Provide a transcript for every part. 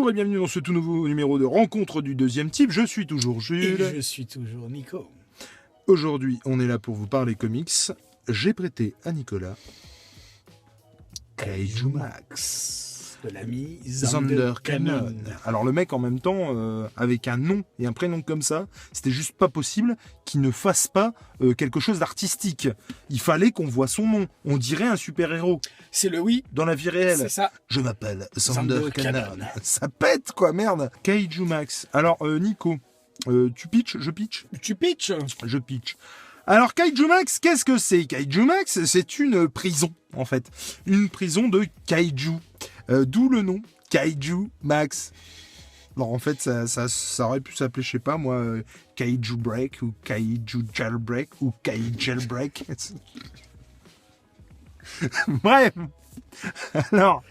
Bonjour et bienvenue dans ce tout nouveau numéro de Rencontre du deuxième type. Je suis toujours Jules. Et je suis toujours Nico. Aujourd'hui, on est là pour vous parler comics. J'ai prêté à Nicolas Kaiju Max de l'ami Zander Cannon. Alors le mec en même temps, avec un nom et un prénom comme ça, c'était juste pas possible qu'il ne fasse pas quelque chose d'artistique. Il fallait qu'on voit son nom. On dirait un super-héros. C'est le oui. Dans la vie réelle. C'est ça. Je m'appelle Zander Cannon. Cannon. Ça pète quoi, merde. Kaiju Max. Alors Nico, tu pitches, je pitch. Tu pitches. Je pitch. Alors Kaiju Max, qu'est-ce que c'est? Kaiju Max, c'est une prison en fait. Une prison de kaiju. D'où le nom Kaiju Max. Alors en fait, ça aurait pu s'appeler, je sais pas moi, Kaiju Break ou Kaiju Jailbreak ou Kaiju Jailbreak. Bref. Alors,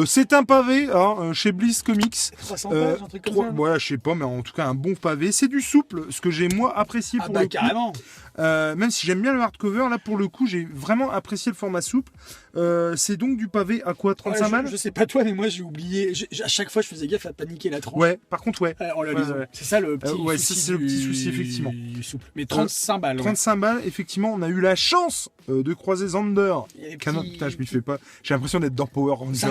c'est un pavé chez Bliss Comics. 300 pages, un truc comme ça. Voilà, je sais pas, mais en tout cas un bon pavé. C'est du souple, ce que j'ai moi apprécié pour le coup. Carrément. Même si j'aime bien le hardcover, là pour le coup j'ai vraiment apprécié le format souple. C'est donc du pavé à quoi, 35 balles? Je sais pas toi, mais moi j'ai oublié. À chaque fois je faisais gaffe à paniquer la tranche. Ouais, par contre ouais. En la lisant. C'est ça le petit souci. C'est le petit souci effectivement. Du souple. Mais 35 balles. 35 balles, effectivement, on a eu la chance de croiser Zander Cannon. Putain, je m'y fais pas. J'ai l'impression d'être dans Power Rangers.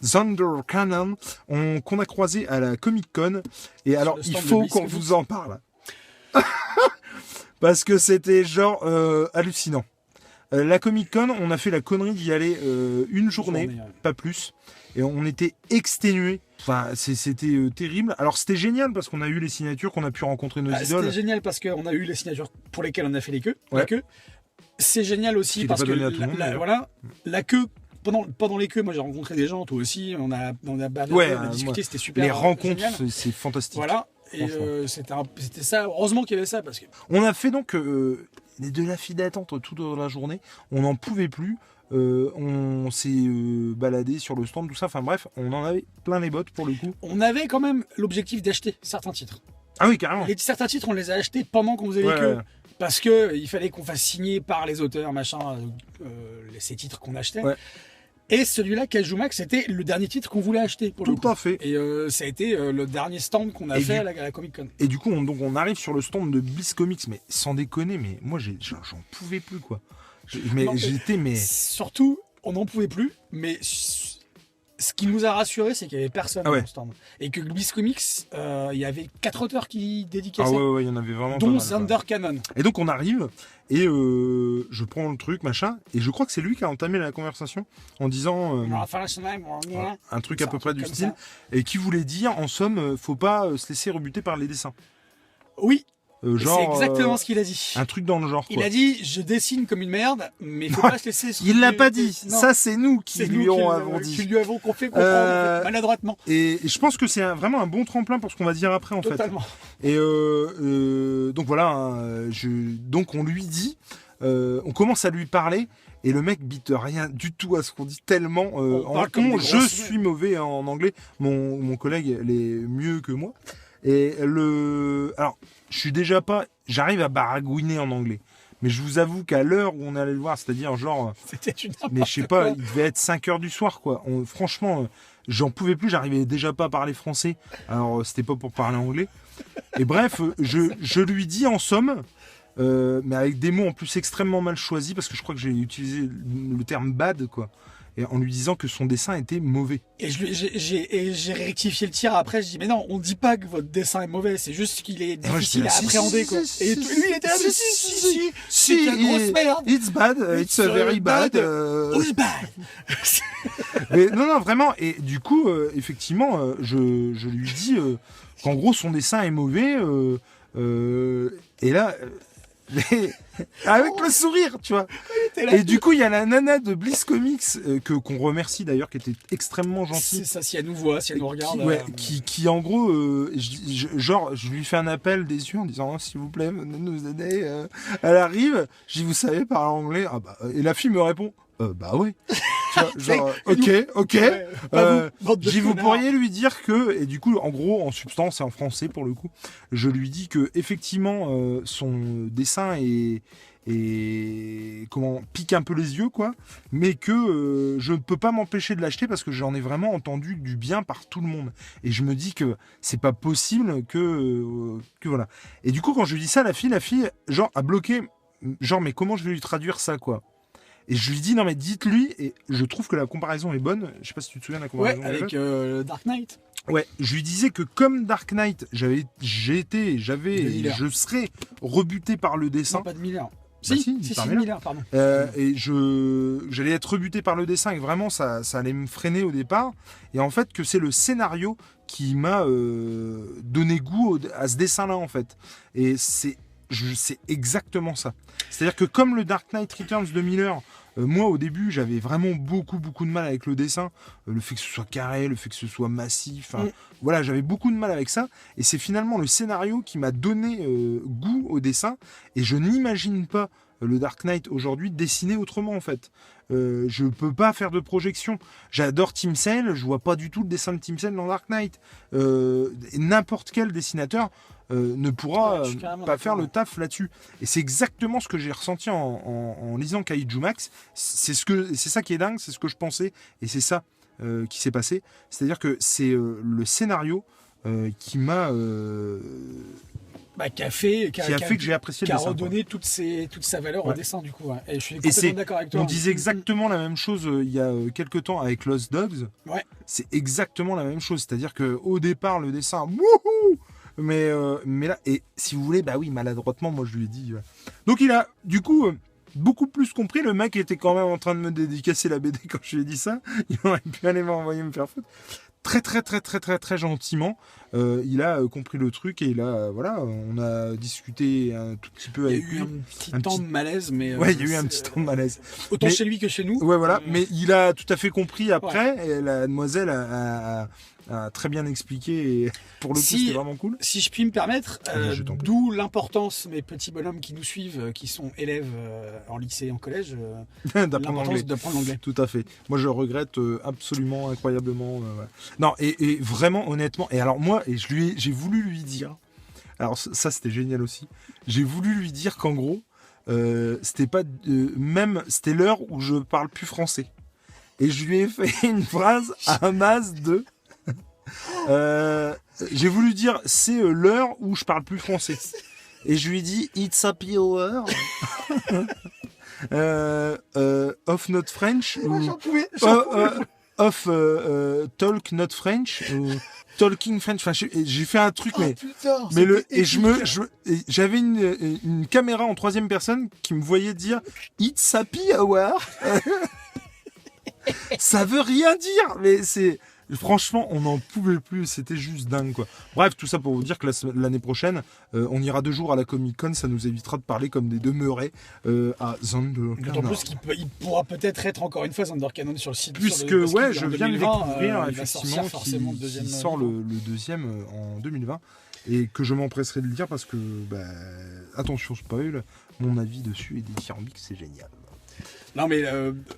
Zander Cannon, qu'on a croisé à la Comic Con. Et alors, il faut qu'on vous en parle. Parce que c'était genre hallucinant. La Comic Con, on a fait la connerie d'y aller une journée, pas plus. Et on était exténués. Enfin, c'était terrible. Alors, c'était génial parce qu'on a eu les signatures, qu'on a pu rencontrer nos idoles. C'était génial parce qu'on a eu les signatures pour lesquelles on a fait les queues. Ouais. La queue. C'est génial aussi parce que la queue, pendant les queues, moi j'ai rencontré des gens, toi aussi, on a discuté, c'était super. Les rencontres, c'est fantastique. Voilà. Et c'était ça. Heureusement qu'il y avait ça parce que. On a fait donc de la file d'attente toute la journée. On n'en pouvait plus. On s'est baladé sur le stand, tout ça. Enfin bref, on en avait plein les bottes pour le coup. On avait quand même l'objectif d'acheter certains titres. Ah oui, carrément. Certains titres, on les a achetés pendant qu'on faisait les queues. Parce que il fallait qu'on fasse signer par les auteurs, ces titres qu'on achetait. Ouais. Et celui-là, Kaiju Max, c'était le dernier titre qu'on voulait acheter. Tout à fait. Et ça a été le dernier stand qu'on a fait à la Comic Con. Et du coup, on arrive sur le stand de Bliss Comics, mais sans déconner, mais moi, j'en pouvais plus, quoi. Surtout, on n'en pouvait plus, mais ce qui nous a rassuré, c'est qu'il n'y avait personne dans le stand. Et que Bliss Comics, il y avait 4 auteurs qui dédicaient ça. Ah ouais, il y en avait vraiment dont Zander Cannon. Et donc on arrive, et je prends le truc, machin, et je crois que c'est lui qui a entamé la conversation en disant un truc à peu près du style, et qui voulait dire, en somme, faut pas se laisser rebuter par les dessins. Oui. C'est exactement ce qu'il a dit. Un truc dans le genre. Il a dit, je dessine comme une merde, mais faut pas se laisser. Il l'a pas dit. Non. Ça, c'est nous qui lui avons dit. Qui lui avons fait comprendre maladroitement. Et je pense que c'est vraiment un bon tremplin pour ce qu'on va dire après, en Totalement. fait. Et donc voilà. Donc on lui dit, on commence à lui parler. Et le mec bite rien du tout à ce qu'on dit tellement. Je suis mauvais en anglais. Mon collègue l'est mieux que moi. Et alors, j'arrive à baragouiner en anglais. Mais je vous avoue qu'à l'heure où on allait le voir, c'est-à-dire genre, mais je sais pas, il devait être 5h du soir, quoi. Franchement, j'en pouvais plus, j'arrivais déjà pas à parler français. Alors, c'était pas pour parler anglais. Et bref, je lui dis en somme, mais avec des mots en plus extrêmement mal choisis, parce que je crois que j'ai utilisé le terme bad, quoi. Et en lui disant que son dessin était mauvais. Et j'ai rectifié le tir après, je dis mais non, on dit pas que votre dessin est mauvais, c'est juste qu'il est difficile à appréhender, quoi. Et lui il était là, si, c'est une grosse merde. It's bad, it's very bad. It's bad. Mais non, vraiment, et du coup, effectivement, je lui dis qu'en gros son dessin est mauvais, et là... avec le sourire, tu vois. Et du coup, il y a la nana de Bliss Comics qu'on remercie d'ailleurs, qui était extrêmement gentille. C'est ça, si elle nous voit, si elle nous regarde. Qui en gros, je lui fais un appel des yeux en disant s'il vous plaît, venez nous aider. Elle arrive, je dis vous savez parler anglais? Et la fille me répond bah ouais. Tu vois, genre, ok. Je dis vous pourriez lui dire que, et du coup, en gros, en substance et en français pour le coup, je lui dis que effectivement son dessin est pique un peu les yeux, quoi, mais que je ne peux pas m'empêcher de l'acheter parce que j'en ai vraiment entendu du bien par tout le monde. Et je me dis que c'est pas possible que voilà. Et du coup, quand je lui dis ça, la fille, genre, a bloqué, genre, mais comment je vais lui traduire ça, quoi? Et je lui dis, non mais dites-lui, et je trouve que la comparaison est bonne. Je sais pas si tu te souviens de la comparaison. Ouais, avec Dark Knight. Ouais, je lui disais que comme Dark Knight, je serais rebuté par le dessin. Non, pas de Miller. Bah si, Miller, pardon. Et j'allais être rebuté par le dessin et que vraiment ça allait me freiner au départ. Et en fait, que c'est le scénario qui m'a donné goût à ce dessin-là, en fait. Et c'est exactement ça. C'est-à-dire que comme le Dark Knight Returns de Miller, moi au début j'avais vraiment beaucoup de mal avec le dessin, le fait que ce soit carré, le fait que ce soit massif, voilà, j'avais beaucoup de mal avec ça, et c'est finalement le scénario qui m'a donné goût au dessin, et je n'imagine pas le Dark Knight aujourd'hui dessiné autrement, en fait. Je peux pas faire de projection. J'adore Tim Sale, je vois pas du tout le dessin de Tim Sale dans Dark Knight. N'importe quel dessinateur ne pourra pas faire le taf là-dessus. Et c'est exactement ce que j'ai ressenti en lisant Kaiju Max. C'est ça qui est dingue, c'est ce que je pensais, et c'est ça qui s'est passé. C'est-à-dire que c'est le scénario qui m'a qui a fait que j'ai apprécié le dessin. Qui a redonné toute sa valeur au dessin, du coup. Et je suis complètement d'accord avec toi. On disait exactement la même chose il y a quelques temps avec Lost Dogs. Ouais. C'est exactement la même chose. C'est-à-dire qu'au départ, le dessin, wouhou, mais là, et si vous voulez, bah oui, maladroitement, moi je lui ai dit. Donc il a, du coup, beaucoup plus compris. Le mec était quand même en train de me dédicacer la BD quand je lui ai dit ça. Il aurait pu aller m'envoyer me faire foutre. Très gentiment, il a compris le truc, et il a, voilà, on a discuté un tout petit peu avec lui. Il y a eu un petit temps de malaise, mais... Ouais, il y a eu un petit temps de malaise. Autant chez lui que chez nous. Ouais, voilà, mais il a tout à fait compris après, ouais. Et la demoiselle a très bien expliqué, et pour le coup, c'était vraiment cool. Si je puis me permettre, d'où l'importance, mes petits bonhommes qui nous suivent, qui sont élèves en lycée et en collège, d'apprendre l'anglais. Tout à fait. Moi, je regrette absolument, incroyablement. Ouais. Non, et vraiment, honnêtement, et alors moi, j'ai voulu lui dire, alors ça c'était génial aussi, j'ai voulu lui dire qu'en gros, c'était pas c'était l'heure où je parle plus français. Et je lui ai fait une phrase à base de... j'ai voulu dire c'est l'heure où je parle plus français, et je lui ai dit it's happy hour of not French, of talk not French, ou talking French. Enfin, j'ai fait un truc, j'avais une caméra en troisième personne qui me voyait dire it's happy hour. Ça veut rien dire, mais c'est... Franchement, on n'en pouvait plus, c'était juste dingue, quoi. Bref, tout ça pour vous dire que l'année prochaine, on ira 2 jours à la Comic-Con, ça nous évitera de parler comme des demeurés à Zandercanon. D'autant plus qu'il pourra peut-être être encore une fois Zandercanon sur le site. Puisque, je viens de découvrir, effectivement, qui sort le deuxième en 2020, et que je m'empresserai de le dire parce que, attention spoil, mon avis dessus est dithyrambique, c'est génial. Non, mais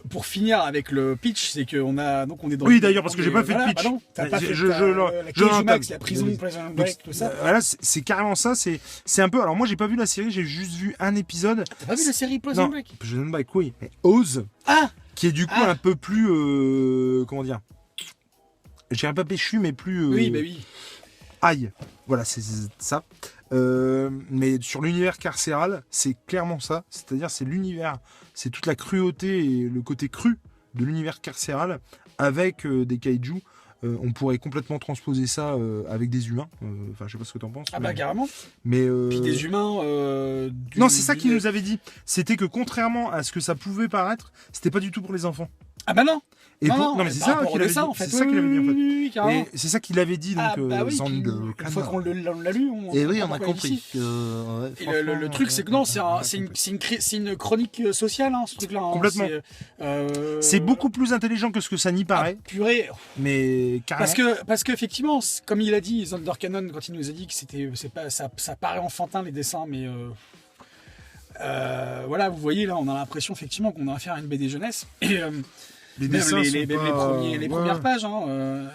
pour finir avec le pitch, c'est qu'on est dans... Oui, d'ailleurs, parce que j'ai pas fait de pitch. T'as pas fait la Max, la prison, Prison Break, tout ça. Voilà, c'est carrément ça. C'est un peu... Alors moi, j'ai pas vu la série, j'ai juste vu un épisode. T'as pas vu la série Prison Break? Prison Break, oui. Mais Oz, qui est du coup un peu plus... comment dire? Je dirais pas péchu, mais plus... Oui, bah oui. Aïe. Voilà, c'est ça. Mais sur l'univers carcéral, c'est clairement ça. C'est-à-dire, c'est l'univers, c'est toute la cruauté et le côté cru de l'univers carcéral avec des kaiju. On pourrait complètement transposer ça avec des humains. Enfin, je sais pas ce que t'en penses. Carrément. Mais puis des humains. Non, c'est ça qu'il nous avait dit. C'était que contrairement à ce que ça pouvait paraître, c'était pas du tout pour les enfants. Ah bah non. Et non, mais c'est ça qu'il avait dit. En fait. C'est ça qu'il avait dit en fait. Oui, carrément. Et c'est ça qu'il avait dit donc. Une fois qu'on l'a lu, on a compris. Le truc, c'est que non, c'est une chronique sociale, ce truc-là. Complètement. C'est beaucoup plus intelligent que ce que ça n'y paraît. Purée. Mais carrément. Parce qu'effectivement, comme il a dit, Zandercanon, quand il nous a dit que ça paraît enfantin les dessins, mais voilà, vous voyez là, on a l'impression effectivement qu'on a affaire à une BD jeunesse. Et les dessins les premières pages, on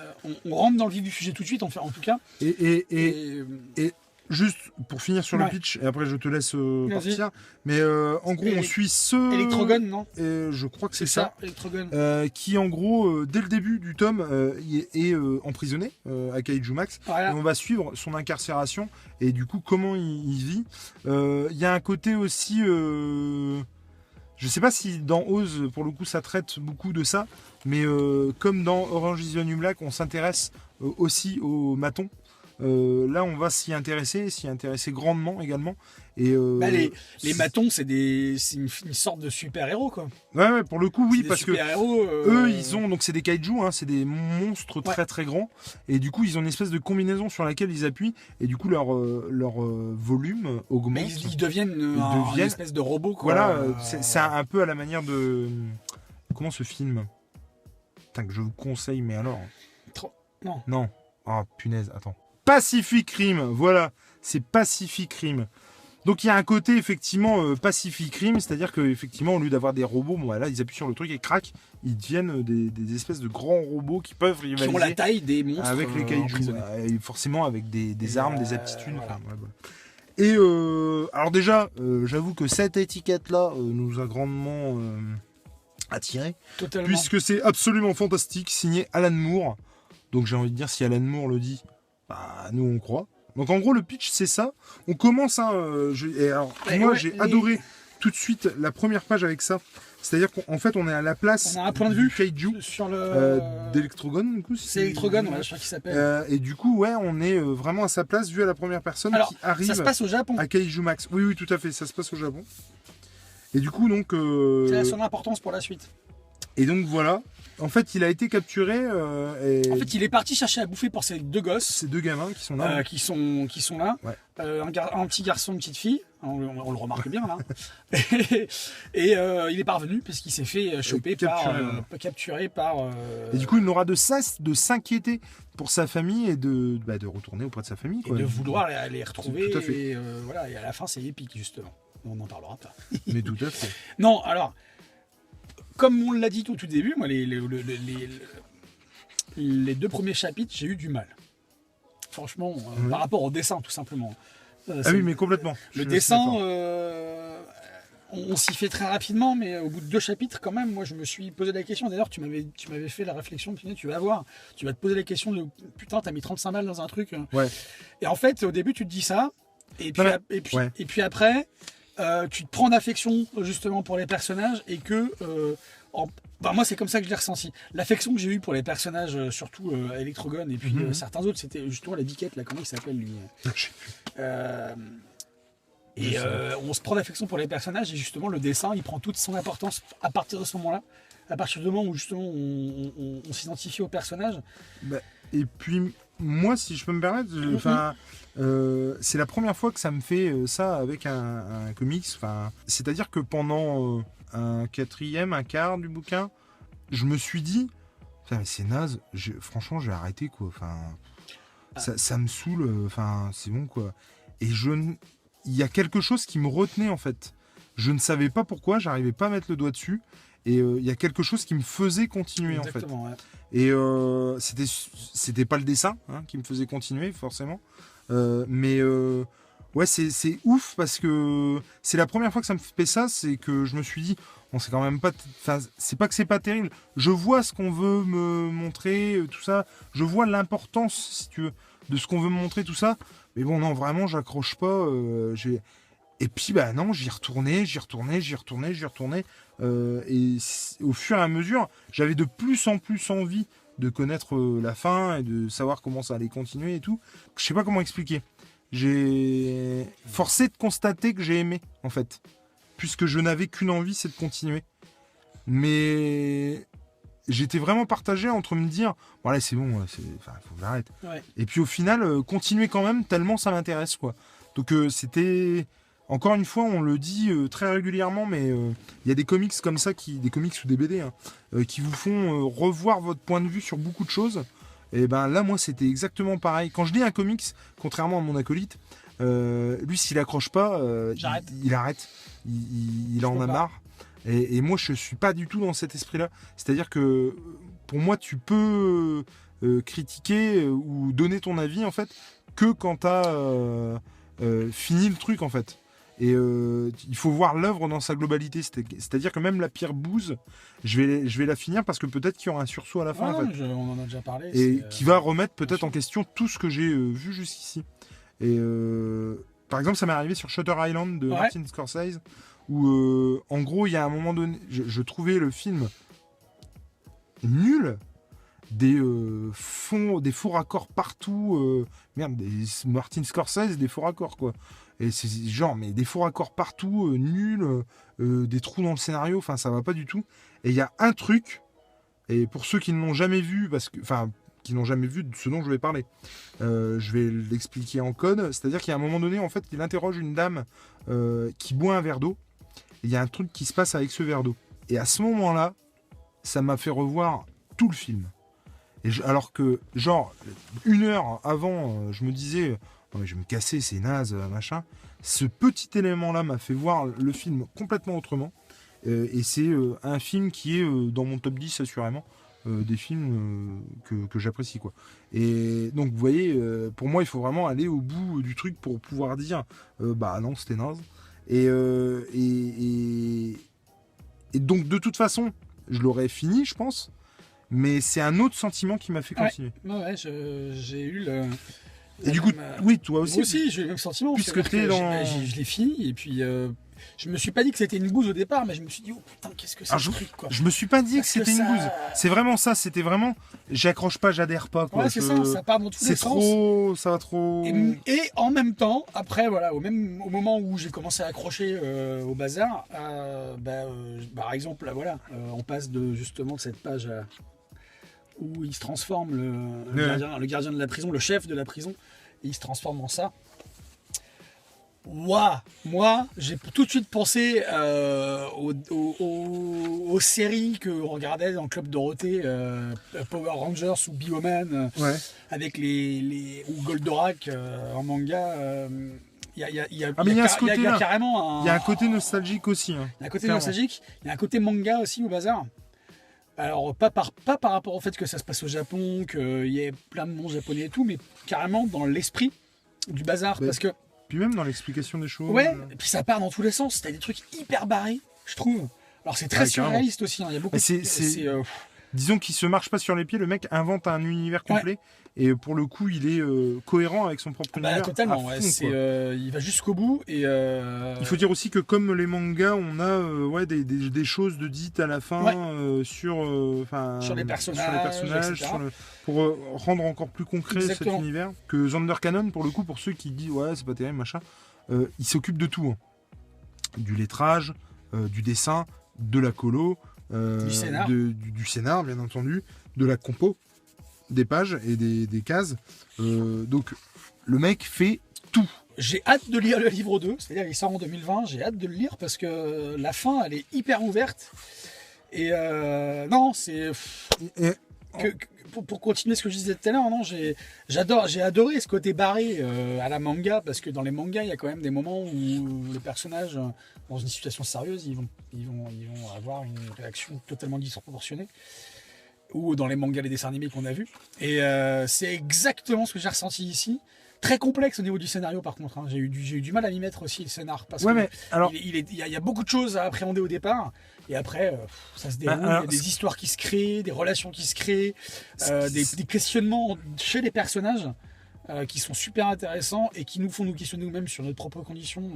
rentre dans le vif du sujet tout de suite, en tout cas. Et juste pour finir sur le pitch, et après je te laisse partir. Mais en gros, on suit ce... Electrogun, non? Je crois que c'est ça. Electrogun. Qui, en gros, dès le début du tome, est emprisonné à Kaiju Max. Voilà. Et on va suivre son incarcération et du coup, comment il vit. Il y a un côté aussi... Je sais pas si dans Oz, pour le coup, ça traite beaucoup de ça, mais comme dans Orange is the New Black, on s'intéresse aussi aux matons. Là, on va s'y intéresser grandement également. Et les matons, c'est une sorte de super-héros, quoi. Ouais, pour le coup, oui, parce que eux, ils ont donc c'est des kaiju, hein, c'est des monstres très très grands, et du coup, ils ont une espèce de combinaison sur laquelle ils appuient, et du coup, leur volume augmente. Mais ils deviennent une espèce de robot, quoi. Voilà, c'est un peu à la manière de comment ce film. Putain, que je vous conseille, mais alors. Non. Oh punaise, attends. Pacific Rim, voilà, c'est Pacific Rim. Donc il y a un côté effectivement Pacific Rim, c'est-à-dire qu'effectivement au lieu d'avoir des robots, bon là ils appuient sur le truc et crac, ils deviennent des espèces de grands robots qui peuvent rivaliser. Qui ont la taille des monstres avec les kaiju, et forcément avec des armes, des aptitudes. Voilà. Et alors déjà, j'avoue que cette étiquette-là nous a grandement attiré, puisque c'est absolument fantastique, signé Alan Moore. Donc j'ai envie de dire, si Alan Moore le dit, bah, nous on croit. Donc en gros le pitch c'est ça. On commence j'ai adoré tout de suite la première page avec ça. C'est-à-dire qu'en fait on est à la place on a un point de vue kaiju sur le d'Electrogun du coup. C'est Electrogun, je crois qu'il s'appelle. Et du coup on est vraiment à sa place vu à la première personne. Alors, qui arrive. Ça se passe au Japon. À Kaiju Max. Oui tout à fait, ça se passe au Japon. Et du coup donc. Ça a son importance pour la suite. Et donc voilà. En fait, il a été capturé. En fait, il est parti chercher à bouffer pour ces deux gosses. Ces deux gamins qui sont là. Qui sont là. Ouais. Un petit garçon, une petite fille. On le remarque bien là. et il est parvenu parce qu'il s'est fait choper capturé par. Et du coup, il n'aura de cesse de s'inquiéter pour sa famille et de retourner auprès de sa famille. Et de vouloir les retrouver. Tout à fait. Et voilà. Et à la fin, c'est épique justement. On en parlera pas. Mais tout à fait. Non, alors. Comme on l'a dit au tout début, moi, les deux premiers chapitres, j'ai eu du mal. Franchement, par rapport au dessin, tout simplement. Oui, mais complètement. Le dessin, on s'y fait très rapidement, mais au bout de 2 chapitres, quand même, moi, je me suis posé la question. D'ailleurs, tu m'avais fait la réflexion, tu vas voir, tu vas te poser la question de putain, t'as mis 35 balles dans un truc. Ouais. Et en fait, au début, tu te dis ça, et puis après. Tu te prends d'affection justement pour les personnages et que moi c'est comme ça que je l'ai ressenti. L'affection que j'ai eue pour les personnages, surtout Electrogun et puis certains autres, c'était justement la biquette là, comment il s'appelle lui. On se prend d'affection pour les personnages et justement le dessin il prend toute son importance à partir de ce moment-là, à partir du moment où justement on s'identifie au personnage. Et puis moi, si je peux me permettre, c'est la première fois que ça me fait ça avec un comics. C'est-à-dire que pendant un quart du bouquin, je me suis dit, c'est naze. Franchement, je vais arrêter quoi. Ça me saoule. C'est bon quoi. Et il y a quelque chose qui me retenait en fait. Je ne savais pas pourquoi, j'arrivais pas à mettre le doigt dessus. Et il y a quelque chose qui me faisait continuer. Exactement, en fait. Ouais. Et c'était pas le dessin qui me faisait continuer forcément. Ouais, c'est ouf parce que c'est la première fois que ça me fait ça, c'est que je me suis dit, bon, c'est quand même pas, c'est pas que c'est pas terrible. Je vois ce qu'on veut me montrer, tout ça. Je vois l'importance, si tu veux, de ce qu'on veut me montrer, tout ça. Mais bon, non, vraiment, j'accroche pas. Et puis, non, j'y retournais. Et au fur et à mesure, j'avais de plus en plus envie de connaître la fin et de savoir comment ça allait continuer et tout. Je sais pas comment expliquer. J'ai forcé de constater que j'ai aimé, en fait. Puisque je n'avais qu'une envie, c'est de continuer. Mais j'étais vraiment partagé entre me dire, voilà, c'est bon, faut que j'arrête. Ouais. Et puis au final, continuer quand même, tellement ça m'intéresse, quoi. Donc c'était... Encore une fois, on le dit très régulièrement, mais il y a des comics comme ça, des comics ou des BD, qui vous font revoir votre point de vue sur beaucoup de choses. Et là, moi, c'était exactement pareil. Quand je lis un comics, contrairement à mon acolyte, lui, s'il accroche pas, il arrête. Il en a marre. Et moi, je suis pas du tout dans cet esprit-là. C'est-à-dire que pour moi, tu peux critiquer ou donner ton avis, en fait, que quand t'as finit le truc en fait. Et il faut voir l'œuvre dans sa globalité, c'est-à-dire que même la pire bouse, je vais la finir parce que peut-être qu'il y aura un sursaut à la fin. En fait. On en a déjà parlé. Et qui va remettre peut-être en question tout ce que j'ai vu jusqu'ici. Et par exemple, ça m'est arrivé sur Shutter Island de Martin Scorsese, où en gros, il y a un moment donné, je trouvais le film nul. Des faux raccords partout. Des Martin Scorsese, des faux raccords quoi. Et c'est genre, mais des faux raccords partout, nuls, des trous dans le scénario, enfin ça va pas du tout. Et il y a un truc, et pour ceux qui ne l'ont jamais vu, qui n'ont jamais vu de ce dont je vais parler, je vais l'expliquer en code, c'est-à-dire qu'il y a un moment donné, en fait, il interroge une dame qui boit un verre d'eau, et il y a un truc qui se passe avec ce verre d'eau. Et à ce moment-là, ça m'a fait revoir tout le film. Alors que, genre, 1 heure avant, je me disais, non mais je vais me casser, c'est naze, machin. Ce petit élément-là m'a fait voir le film complètement autrement. Et c'est un film qui est dans mon top 10, assurément, des films que j'apprécie, quoi. Et donc, vous voyez, pour moi, il faut vraiment aller au bout du truc pour pouvoir dire, bah non, c'était naze. Et donc, de toute façon, je l'aurais fini, je pense. Mais c'est un autre sentiment qui m'a fait continuer. Ouais, j'ai eu le... Et du coup, oui, toi aussi. Moi aussi, j'ai eu le même sentiment. Puisque t'es dans... Je l'ai fini, et puis... je me suis pas dit que c'était une bouse au départ, mais je me suis dit, oh putain, qu'est-ce que c'est ce truc, quoi. Je me suis pas dit que c'était une bouse. C'est vraiment ça, c'était vraiment... J'accroche pas, j'adhère pas, quoi. Ouais, c'est ça part dans tous les sens. Ça va trop... Et en même temps, après, voilà, au moment où j'ai commencé à accrocher au bazar, par exemple, là, voilà, on passe justement de cette page où il se transforme, le gardien de la prison, le chef de la prison, et il se transforme en ça. Moi, j'ai tout de suite pensé aux séries qu'on regardait dans le Club Dorothée, Power Rangers ou Bioman, avec ou Goldorak en manga. Il y a carrément il y a un côté nostalgique aussi. Hein, il y a un côté nostalgique, il y a un côté manga aussi au bazar. Alors, pas par rapport au fait que ça se passe au Japon, qu'il y ait plein de noms japonais et tout, mais carrément dans l'esprit du bazar. Parce que... Puis même dans l'explication des choses. Ouais, et puis ça part dans tous les sens. T'as des trucs hyper barrés, je trouve. Alors, c'est très surréaliste aussi. Hein. Il y a beaucoup Disons qu'il se marche pas sur les pieds, le mec invente un univers complet. Et pour le coup, il est cohérent avec son propre univers. Totalement, il va jusqu'au bout. Et il faut dire aussi que comme les mangas, on a des choses de dites à la fin sur les personnages pour rendre encore plus concret cet univers. Que Zander Cannon, pour le coup, pour ceux qui disent ouais, c'est pas terrible, machin, il s'occupe de tout. Hein. Du lettrage, du dessin, de la colo, du scénar. Du scénar, bien entendu, de la compo. Des pages et des cases. Donc, le mec fait tout. J'ai hâte de lire le livre 2, c'est-à-dire il sort en 2020, j'ai hâte de le lire parce que la fin, elle est hyper ouverte. Et non, c'est... Pour continuer ce que je disais tout à l'heure, non, j'ai adoré ce côté barré à la manga, parce que dans les mangas, il y a quand même des moments où les personnages, dans une situation sérieuse, ils vont avoir une réaction totalement disproportionnée. Ou dans les mangas, les dessins animés qu'on a vus. Et c'est exactement ce que j'ai ressenti ici. Très complexe au niveau du scénario, par contre. Hein. J'ai eu du mal à m'y mettre aussi, le scénar. Parce qu'il y a beaucoup de choses à appréhender au départ. Et après, ça se déroule. Il y a des histoires qui se créent, des relations qui se créent, des questionnements chez les personnages qui sont super intéressants et qui nous font nous questionner nous-mêmes sur notre propre condition.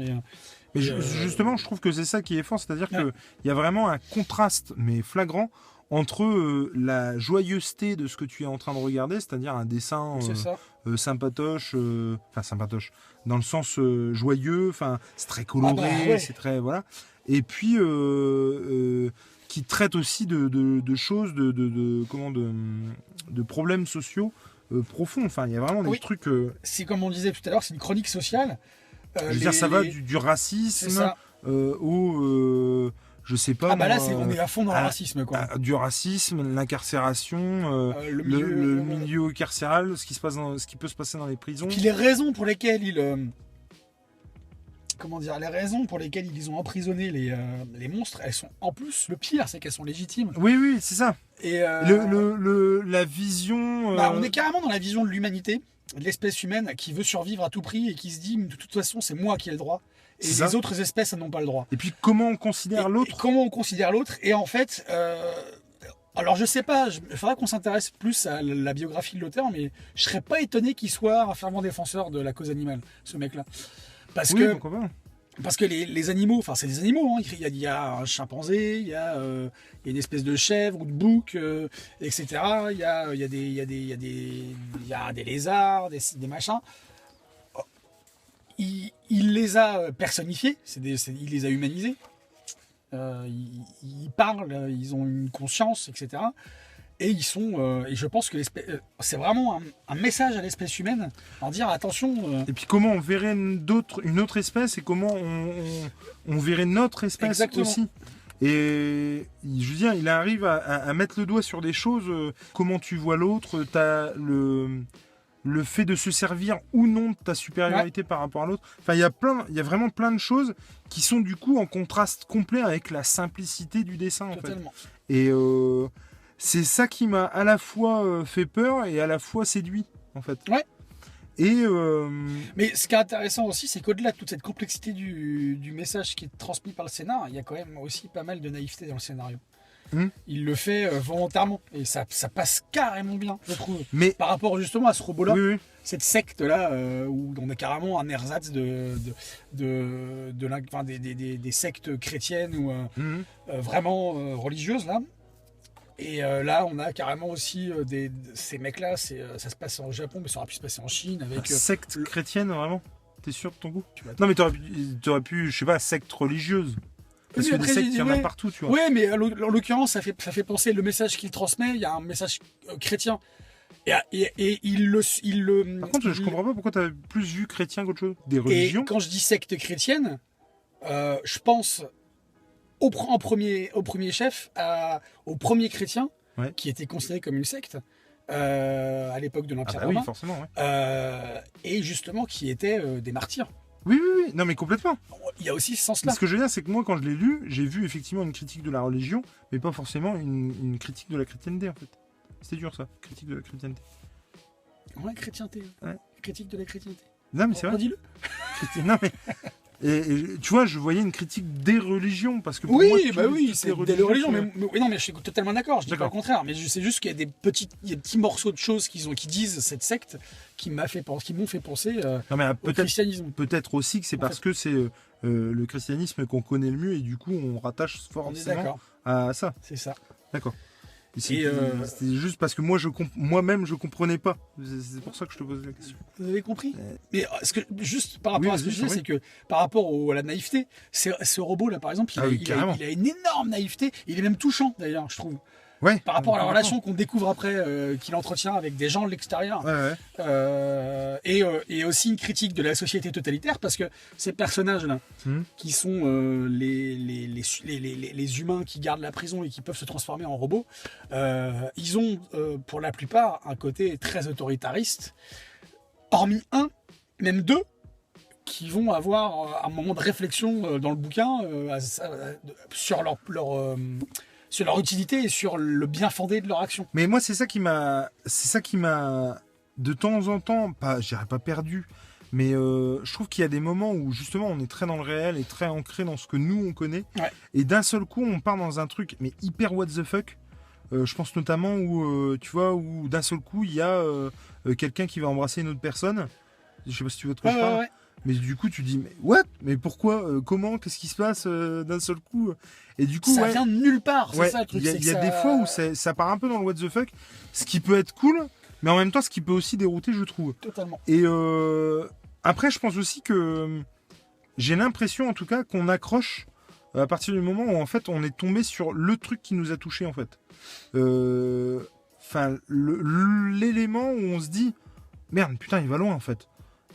Mais justement, je trouve que c'est ça qui est fort. C'est-à-dire qu'il y a vraiment un contraste, mais flagrant, entre la joyeuseté de ce que tu es en train de regarder, c'est-à-dire un dessin sympatoche, dans le sens joyeux, c'est très coloré, c'est très voilà, et puis qui traite aussi de choses, de problèmes sociaux profonds. Enfin, il y a vraiment des trucs. C'est comme on disait tout à l'heure, c'est une chronique sociale. Je veux dire, ça va du racisme je sais pas. On est à fond dans le racisme, quoi. Du racisme, l'incarcération, le milieu carcéral, ce qui peut se passer dans les prisons. Et puis les raisons pour lesquelles ils ont emprisonné les monstres, elles sont en plus, le pire, c'est qu'elles sont légitimes. Oui, c'est ça. Et la vision. On est carrément dans la vision de l'humanité. l'espèce humaine qui veut survivre à tout prix et qui se dit de toute façon c'est moi qui ai le droit et les autres espèces n'ont pas le droit. Et puis comment on considère l'autre ? Comment on considère l'autre ? Et en fait, alors je sais pas, il faudra qu'on s'intéresse plus à la biographie de l'auteur, mais je serais pas étonné qu'il soit un fervent défenseur de la cause animale, ce mec-là. Parce que les animaux, enfin c'est des animaux, hein. Il y a un chimpanzé, il y a une espèce de chèvre ou de bouc, etc. Il y a des lézards, des machins. Il les a personnifiés, il les a humanisés. Ils parlent, ils ont une conscience, etc. Et ils sont, et je pense que c'est vraiment un message à l'espèce humaine, en dire attention. Et puis comment on verrait une autre espèce et comment on verrait notre espèce Exactement. aussi. Et je veux dire, il arrive à mettre le doigt sur des choses. Comment tu vois l'autre, t'as le fait de se servir ou non de ta supériorité par rapport à l'autre. Enfin, il y a vraiment plein de choses qui sont du coup en contraste complet avec la simplicité du dessin. Totalement. En fait. Et c'est ça qui m'a à la fois fait peur et à la fois séduit, en fait. Ouais. Et mais ce qui est intéressant aussi, c'est qu'au-delà de toute cette complexité du message qui est transmis par le scénar, il y a quand même aussi pas mal de naïveté dans le scénario. Il le fait volontairement et ça passe carrément bien, je trouve. Mais par rapport justement à ce robot-là, cette secte-là où on a carrément un ersatz des sectes chrétiennes ou vraiment religieuses là. Et là, on a carrément aussi ces mecs-là. Ça se passe au Japon, mais ça aurait pu se passer en Chine avec secte chrétienne, vraiment. T'es sûr de ton goût ? Non, mais t'aurais pu, je sais pas, secte religieuse. Parce que des sectes, il y en a partout, tu vois. Oui, mais en l'occurrence, ça fait penser le message qu'il transmet. Il y a un message chrétien. Et il le. Par contre, je comprends pas pourquoi t'as plus vu chrétien qu'autre chose. Des religions. Et quand je dis secte chrétienne, je pense au premier chef, au premier chrétien, qui était considéré comme une secte à l'époque de l'Empire romain. Oui, forcément. Et justement, qui étaient des martyrs. Oui. Non, mais complètement. Il y a aussi ce sens-là. Ce que je veux dire, c'est que moi, quand je l'ai lu, j'ai vu effectivement une critique de la religion, mais pas forcément une critique de la chrétienté, en fait. C'est dur, ça, critique de la chrétienté. Ouais, chrétienté. Ouais. Critique de la chrétienté. Non, mais c'est vrai. Dis-le. Non, mais... Et tu vois, je voyais une critique des religions, parce que pour moi, c'est des religions. Mais non, mais je suis totalement d'accord. Je dis pas le contraire, mais c'est juste qu'il y a des petits morceaux de choses qui disent cette secte qui m'ont fait penser au christianisme. Peut-être aussi que c'est parce que c'est le christianisme qu'on connaît le mieux et du coup on rattache forcément à ça. C'est ça. D'accord. C'était juste parce que moi-même je comprenais pas. C'est pour ça que je te pose la question. Vous avez compris ? Mais juste par rapport à ce que je disais, c'est que par rapport à la naïveté, ce robot là par exemple, il a une énorme naïveté. Il est même touchant d'ailleurs, je trouve. Ouais, par rapport à la relation qu'on découvre après, qu'il entretient avec des gens de l'extérieur. Et aussi une critique de la société totalitaire, parce que ces personnages-là, qui sont les humains qui gardent la prison et qui peuvent se transformer en robots, ils ont pour la plupart un côté très autoritariste, hormis même deux, qui vont avoir un moment de réflexion dans le bouquin sur leur utilité et sur le bien fondé de leur action. Mais moi, c'est ça qui m'a de temps en temps, je dirais pas perdu, mais je trouve qu'il y a des moments où justement on est très dans le réel et très ancré dans ce que nous on connaît, et d'un seul coup on part dans un truc mais hyper what the fuck. Je pense notamment où tu vois, où d'un seul coup il y a quelqu'un qui va embrasser une autre personne. Je sais pas si tu vois de quoi je parle. Mais du coup, tu dis, mais what ? Mais pourquoi ? Comment ? Qu'est-ce qui se passe d'un seul coup ? Et du coup, ça vient de nulle part, c'est ça le truc. Il y a des fois où ça part un peu dans le what the fuck, ce qui peut être cool, mais en même temps, ce qui peut aussi dérouter, je trouve. Totalement. Et après, je pense aussi que j'ai l'impression, en tout cas, qu'on accroche à partir du moment où, en fait, on est tombé sur le truc qui nous a touché, en fait. Enfin, l'élément où on se dit, merde, putain, il va loin, en fait.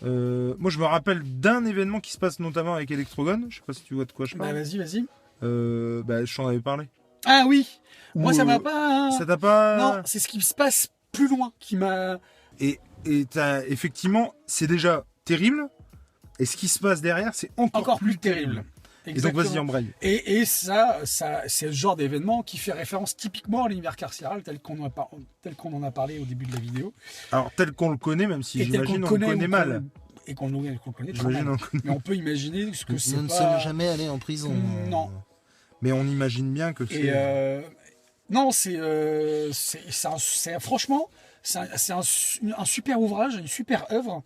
Moi je me rappelle d'un événement qui se passe notamment avec Electrogon. Je sais pas si tu vois de quoi je parle. Vas-y. Je t'en avais parlé. Ah oui. Moi ça m'a pas. Ça t'a pas. Non, c'est ce qui se passe plus loin qui m'a. Et effectivement, c'est déjà terrible. Et ce qui se passe derrière, c'est encore plus terrible. Et donc vas-y, embraye. Et ça c'est le genre d'événement qui fait référence typiquement à l'univers carcéral tel qu'on en a parlé au début de la vidéo. Alors tel qu'on le connaît, même si j'imagine on le connaît mal. Et qu'on connaît très mal. Mais on peut imaginer ce que c'est pas... Nous ne sommes jamais allés en prison. Non. Mais on imagine bien que c'est... Non, franchement, c'est un super ouvrage, une super œuvre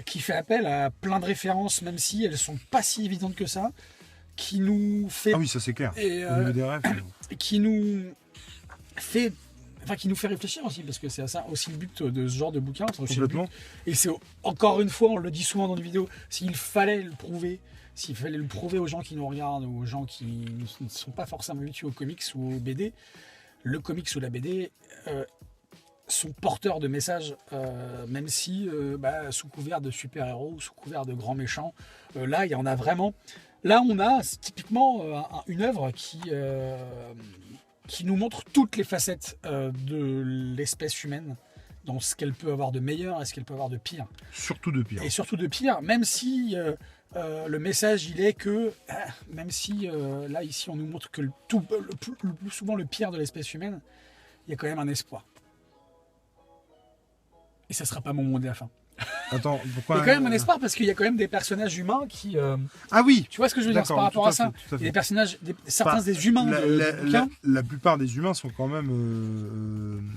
qui fait appel à plein de références, même si elles sont pas si évidentes que ça, qui nous fait... Ah oui, ça c'est clair. Au niveau des rêves. Qui nous fait réfléchir aussi, parce que c'est ça aussi le but de ce genre de bouquin. Complètement. Et c'est encore une fois, on le dit souvent dans les vidéos, s'il fallait le prouver aux gens qui nous regardent, ou aux gens qui ne sont pas forcément habitués aux comics ou aux BD, le comics ou la BD sont porteurs de messages, même si sous couvert de super-héros, sous couvert de grands méchants, là il y en a vraiment. Là on a typiquement une œuvre qui nous montre toutes les facettes de l'espèce humaine, dans ce qu'elle peut avoir de meilleur et ce qu'elle peut avoir de pire. Surtout de pire. Et surtout de pire, même si le message il est que, même si là ici on nous montre que le plus souvent le pire de l'espèce humaine, il y a quand même un espoir. Et ça sera pas mon mot de la fin. Attends, pourquoi? Il y a quand même un espoir parce qu'il y a quand même des personnages humains qui... Ah oui. Tu vois ce que je veux dire par rapport à ça? Il y a des personnages, certains des humains la plupart des humains sont quand même,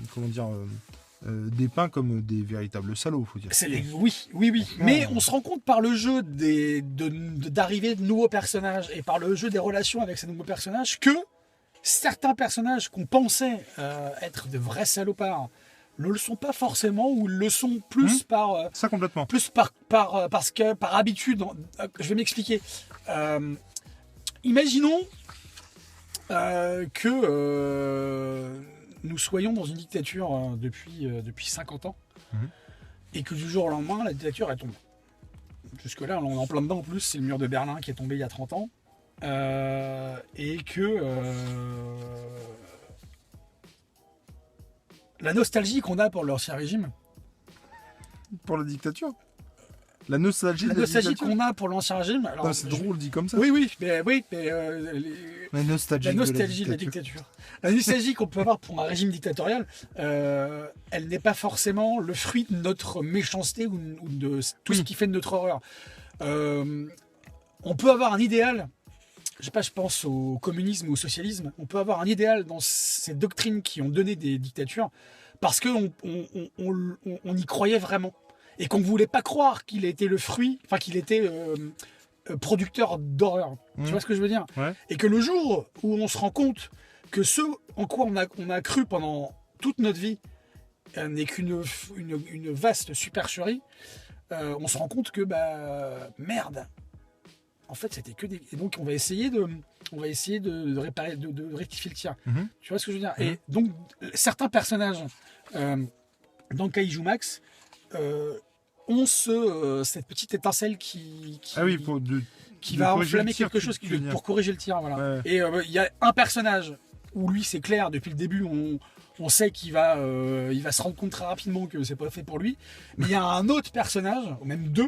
dépeints comme des véritables salauds, faut dire. Oui. Mais on se rend compte par le jeu d'arrivée de nouveaux personnages et par le jeu des relations avec ces nouveaux personnages que certains personnages qu'on pensait être de vrais salopards ne le sont pas forcément, ou le sont plus par... ça complètement. Plus parce que par habitude... je vais m'expliquer. Imaginons que nous soyons dans une dictature depuis 50 ans, et que du jour au lendemain, la dictature elle tombe. Jusque-là, on est en plein dedans. En plus, c'est le mur de Berlin qui est tombé il y a 30 ans. Et que... la nostalgie qu'on a pour l'ancien régime. Pour la dictature. La nostalgie qu'on a pour l'ancien régime. Alors, c'est drôle dit comme ça. Oui, mais la nostalgie de la dictature. La nostalgie qu'on peut avoir pour un régime dictatorial, elle n'est pas forcément le fruit de notre méchanceté ou de tout ce qui fait de notre horreur. On peut avoir un idéal. Je pense au communisme ou au socialisme. On peut avoir un idéal dans ces doctrines qui ont donné des dictatures parce qu'on y croyait vraiment et qu'on ne voulait pas croire qu'il était le fruit, enfin qu'il était producteur d'horreur. Tu vois ce que je veux dire? Ouais. Et que le jour où on se rend compte que ce en quoi on a cru pendant toute notre vie n'est qu'une vaste supercherie, on se rend compte que merde. En fait, c'était que des... Et donc, on va essayer de réparer, de rectifier le tir. Tu vois ce que je veux dire? Et donc, certains personnages dans Kaiju Max ont cette petite étincelle qui va enflammer quelque chose pour corriger le tir. Voilà. Ouais. Et il y a un personnage où lui, c'est clair, depuis le début, on sait qu'il va se rendre compte très rapidement que c'est pas fait pour lui. Mais il y a un autre personnage, ou même deux,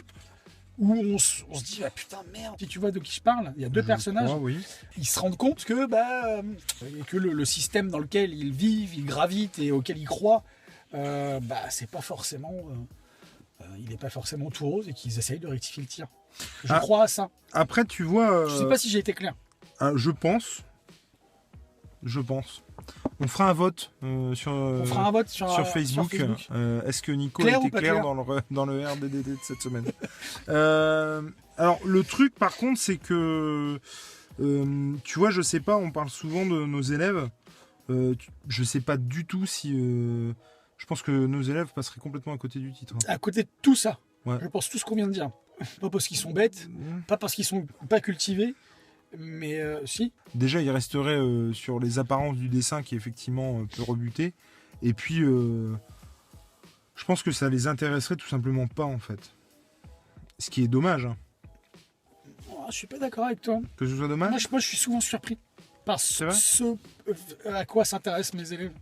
où on se dit putain merde, si tu vois de qui je parle, il y a deux personnages, ils se rendent compte que le système dans lequel ils vivent, ils gravitent et auquel ils croient, c'est pas forcément il n'est pas forcément tout rose et qu'ils essayent de rectifier le tir. Je crois à ça. Après tu vois, je sais pas si j'ai été clair. Je pense. On fera un vote sur Facebook. Est-ce que Nico a été clair dans le RDDD de cette semaine? Alors, le truc, par contre, c'est que... tu vois, je sais pas, on parle souvent de nos élèves. Je sais pas du tout si... je pense que nos élèves passeraient complètement à côté du titre. À côté de tout ça. Ouais. Je pense tout ce qu'on vient de dire. Pas parce qu'ils sont bêtes, pas parce qu'ils sont pas cultivés. Mais si. Déjà, il resterait sur les apparences du dessin qui effectivement peut rebuter. Et puis, je pense que ça les intéresserait tout simplement pas en fait. Ce qui est dommage. Hein. Je suis pas d'accord avec toi. Que ce soit dommage. Moi, je suis souvent surpris par ce à quoi s'intéressent mes élèves.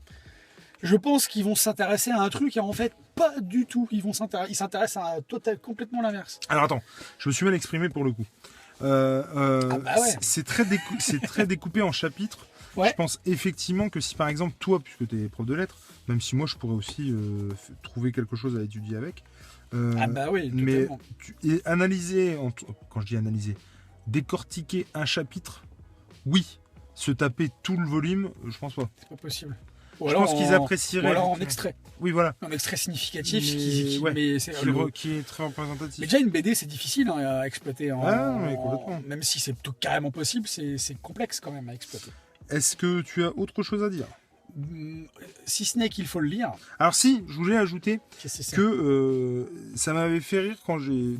Je pense qu'ils vont s'intéresser à un truc et en fait pas du tout. Ils s'intéressent à complètement l'inverse. Alors attends, je me suis mal exprimé pour le coup. c'est très découpé en chapitres. Ouais. Je pense effectivement que si par exemple toi, puisque tu es prof de lettres, même si moi je pourrais aussi trouver quelque chose à étudier avec, mais analyser, quand je dis analyser, décortiquer un chapitre, oui, se taper tout le volume, je pense pas. C'est pas possible. Je pense qu'ils apprécieraient. Ou alors en extrait. Oui, voilà. Un extrait significatif qui est très représentatif. Mais déjà, une BD, c'est difficile à exploiter. Complètement. Même si c'est carrément possible, c'est complexe quand même à exploiter. Est-ce que tu as autre chose à dire ? Si ce n'est qu'il faut le lire. Alors si, je voulais ajouter que ça m'avait fait rire quand j'ai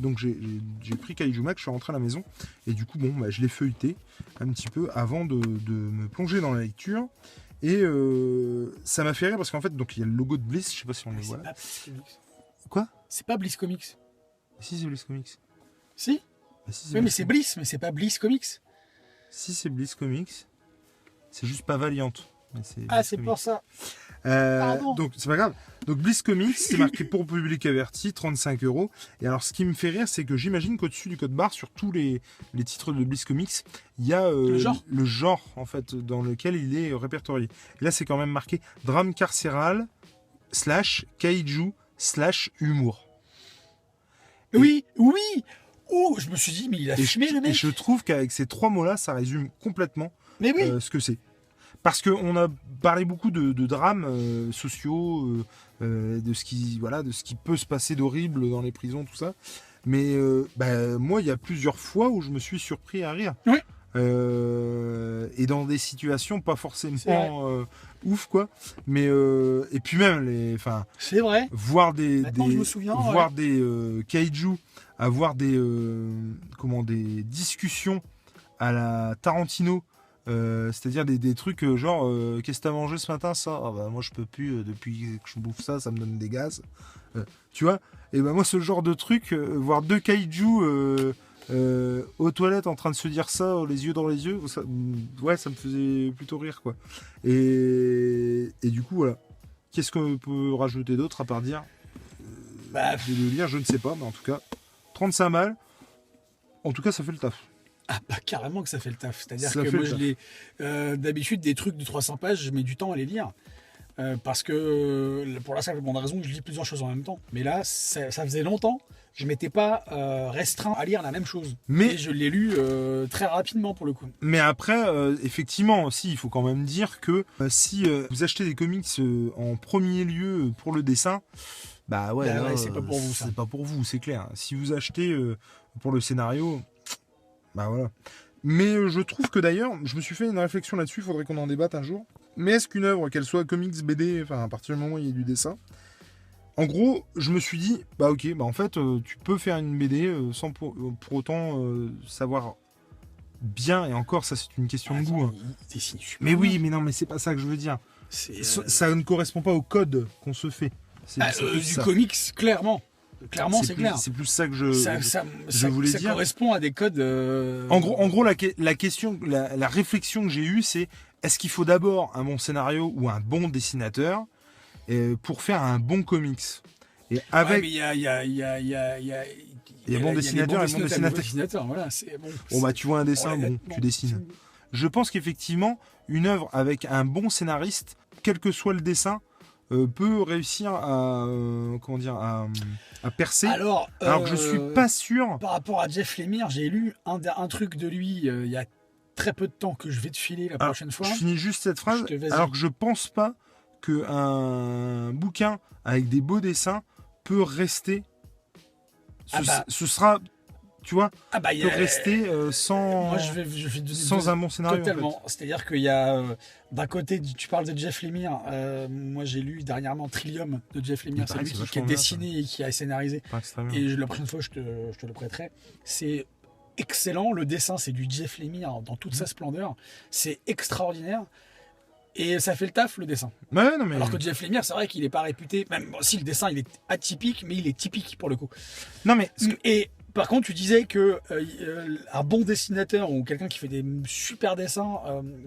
pris Kaiju Mac, je suis rentré à la maison et du coup je l'ai feuilleté un petit peu avant de me plonger dans la lecture et ça m'a fait rire parce qu'en fait donc il y a le logo de Bliss, je sais pas si on le voit. Quoi ? C'est pas Bliss Comics. Si, c'est Bliss Comics. Si ? Oui, mais c'est Bliss, mais c'est pas Bliss Comics. Si, c'est Bliss Comics. C'est juste pas Valiant. C'est pour ça. Donc c'est pas grave. Donc Bliss Comics, c'est marqué pour public averti, 35 €. Et alors ce qui me fait rire, c'est que j'imagine qu'au-dessus du code barre, sur tous les titres de Bliss Comics, il y a le genre en fait dans lequel il est répertorié. Et là c'est quand même marqué drame carcéral / kaiju / humour. Oui. Je me suis dit, mais il a fumé le mec. Et je trouve qu'avec ces 3 mots-là, ça résume complètement ce que c'est. Parce qu'on a parlé beaucoup de drames sociaux, de ce qui peut se passer d'horrible dans les prisons, tout ça. Mais moi, il y a plusieurs fois où je me suis surpris à rire. Oui. Et dans des situations pas forcément ouf, quoi. Mais et puis même c'est vrai. Voir des je me souviens, voir des kaiju, avoir des discussions à la Tarantino. C'est-à-dire des trucs genre qu'est-ce que t'as mangé ce matin ça moi je peux plus depuis que je bouffe ça me donne des gaz tu vois et moi ce genre de truc voir 2 kaiju aux toilettes en train de se dire ça les yeux dans les yeux ça me faisait plutôt rire quoi et du coup voilà qu'est-ce qu'on peut rajouter d'autre à part dire de le lire je ne sais pas mais en tout cas 35 balles en tout cas ça fait le taf. Ah carrément que ça fait le taf. C'est-à-dire que moi je l'ai d'habitude des trucs de 300 pages, je mets du temps à les lire. Parce que pour la simple bonne raison que je lis plusieurs choses en même temps. Mais là, ça faisait longtemps, je m'étais pas restreint à lire la même chose. Et je l'ai lu très rapidement pour le coup. Mais après, effectivement, aussi, il faut quand même dire que si vous achetez des comics en premier lieu pour le dessin, c'est pas pour vous. C'est pas pour vous, c'est clair. Si vous achetez pour le scénario. Voilà. Mais je trouve que d'ailleurs, je me suis fait une réflexion là-dessus, il faudrait qu'on en débatte un jour. Mais est-ce qu'une œuvre, qu'elle soit comics, BD, à partir du moment où il y a du dessin, en gros, je me suis dit, en fait, tu peux faire une BD sans pour autant savoir bien, et encore, ça c'est une question de goût. Hein. Mais oui, mais non, mais c'est pas ça que je veux dire. Ça ne correspond pas au code qu'on se fait. Du comics, clairement. Clairement, c'est clair. C'est plus ça que je voulais dire. Ça correspond à des codes. En gros, la question, la réflexion que j'ai eue, c'est est-ce qu'il faut d'abord un bon scénario ou un bon dessinateur pour faire un bon comics. Et avec. Il y a bon dessinateur et bon dessinateur. Voilà, tu vois un dessin, tu dessines. Je pense qu'effectivement, une œuvre avec un bon scénariste, quel que soit le dessin, peut réussir à percer. Alors que je suis pas sûr. Par rapport à Jeff Lemire, j'ai lu un truc de lui il y a très peu de temps que je vais te filer la prochaine fois. Je finis juste cette phrase. Alors que je pense pas qu'un bouquin avec des beaux dessins peut rester. Ce sera. Tu vois, peut rester sans, moi, je vais sans un bon scénario. Totalement. En fait. C'est-à-dire qu'il y a, d'un côté, tu parles de Jeff Lemire. Moi, j'ai lu dernièrement Trillium de Jeff Lemire. C'est lui qui a dessiné et qui a scénarisé. Et la prochaine fois, je te le prêterai. C'est excellent. Le dessin, c'est du Jeff Lemire dans toute sa splendeur. C'est extraordinaire. Et ça fait le taf, le dessin. Alors que Jeff Lemire, c'est vrai qu'il n'est pas réputé. Même si le dessin, il est atypique, mais il est typique pour le coup. Et par contre, tu disais que un bon dessinateur ou quelqu'un qui fait des super dessins,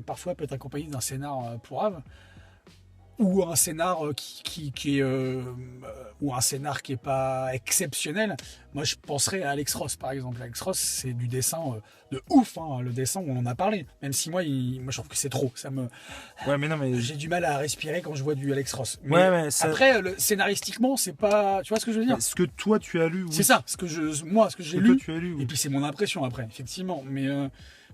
parfois peut être accompagné d'un scénar pourrave. ou un scénar qui est ou un scénar qui est pas exceptionnel. Moi, je penserais à Alex Ross, par exemple. Alex Ross, c'est du dessin de ouf, hein, le dessin, on en a parlé. Même si moi, je trouve que c'est trop. Ouais, mais non, mais j'ai du mal à respirer quand je vois du Alex Ross. Mais après, scénaristiquement, c'est pas. Tu vois ce que je veux dire? Ce que toi tu as lu. Oui. C'est ça. Ce que j'ai lu. Toi, tu as lu. Oui. Et puis c'est mon impression après, effectivement. Je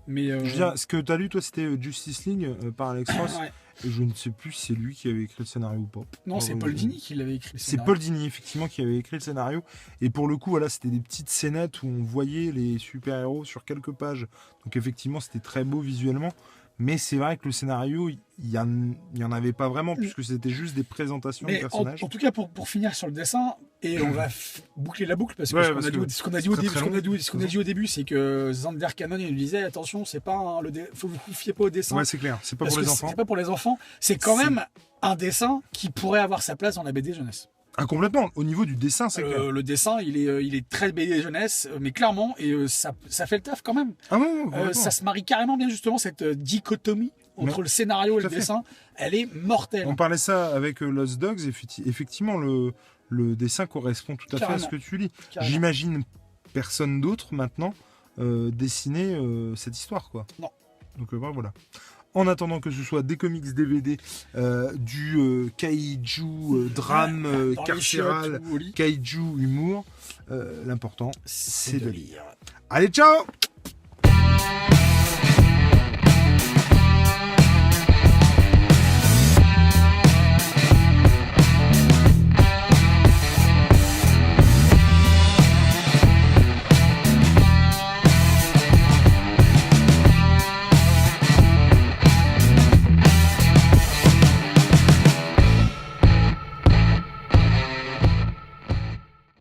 veux dire, ce que tu as lu, toi, c'était Justice League par Alex Ross. Ouais. Et je ne sais plus si c'est lui qui avait écrit le scénario ou pas. Non, c'est Paul Dini qui l'avait écrit le scénario. C'est Paul Dini, effectivement, qui avait écrit le scénario. Et pour le coup, voilà, c'était des petites scénettes où on voyait les super-héros sur quelques pages. Donc effectivement, c'était très beau visuellement. Mais c'est vrai que le scénario, il y en avait pas vraiment, puisque c'était juste des présentations de personnages. En tout cas, pour finir sur le dessin, et on va boucler la boucle, parce que ce qu'on a dit au début, c'est que Zander Cannon, il nous disait, attention, c'est pas faut vous fiez pas au dessin. Ouais, c'est clair, c'est pas pour les enfants. C'est pas pour les enfants, c'est quand même un dessin qui pourrait avoir sa place dans la BD jeunesse. Ah, complètement. Au niveau du dessin, c'est clair. Le dessin, il est très BD jeunesse, mais clairement, et ça fait le taf quand même. Ah ouais, ça se marie carrément bien, justement, cette dichotomie entre le scénario et le dessin. Elle est mortelle. On parlait ça avec Lost Dogs, effectivement, le dessin correspond tout à fait à ce que tu lis. Carrément. J'imagine personne d'autre maintenant dessiner cette histoire, quoi. Non. Donc voilà. En attendant que ce soit des comics DVD, du kaiju drame carcéral, kaiju humour, l'important c'est de lire. Allez, ciao!